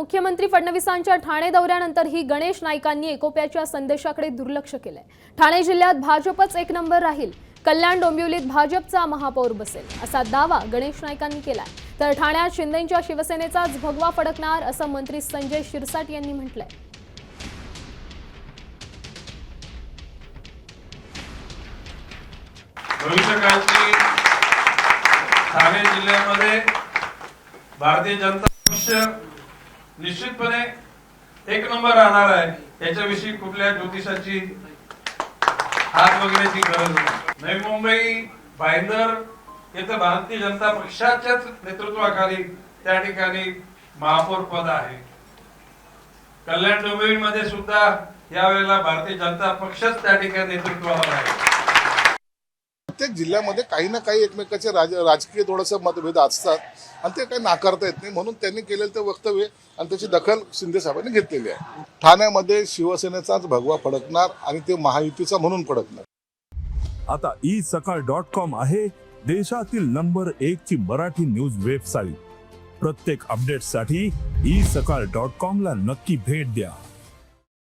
मुख्यमंत्री फडणवीसांच्या ठाणे दौऱ्यानंतरही गणेश नाईकांनी एकोप्याच्या संदेशाकडे दुर्लक्ष केलंय। ठाणे जिल्ह्यात भाजपच एक नंबर राहील, कल्याण डोंबिवलीत भाजपचा महापौर बसेल असा दावा गणेश नाईकांनी केलाय। तर ठाण्यात शिंदेंच्या शिवसेनेचाच भगवा फडकणार असं मंत्री संजय शिरसाट यांनी म्हटलंय। भविष्यकाळची ठाणे जिल्ह्यामध्ये भारतीय जनता पक्ष निश्चितपणे एक नंबर राहणार आहे। याच्याविषयी कुठल्या ज्योतिषाची हात वगैरेची गरज नाही। नवी मुंबई भाईंदर येथे भारतीय जनता पक्षाच्याच नेतृत्वाखाली त्या ठिकाणी महापौर पद आहे। कल्याण डोंबिवलीमध्ये सुद्धा यावेळेला भारतीय जनता पक्षच त्या ठिकाणी नेतृत्वावर आहे। प्रत्येक जिल्ह्यामध्ये काही ना काही एकमेकाचे राजकीय थोडंसं मतभेद असतात आणि ते काही नाकारता येत नाही, म्हणून त्यांनी केलेलं ते वक्तव्य आणि त्याची दखल शिंदे साहेबांनी घेतलेली आहे। ठाण्यामध्ये शिवसेनेचाच भगवा फडकणार आणि ते महायुतीचा म्हणून फडकणार। आता isakal.com आहे देशातील नंबर 1 ची मराठी न्यूज वेबसाईट। प्रत्येक अपडेटसाठी isakal.com ला नक्की भेट द्या।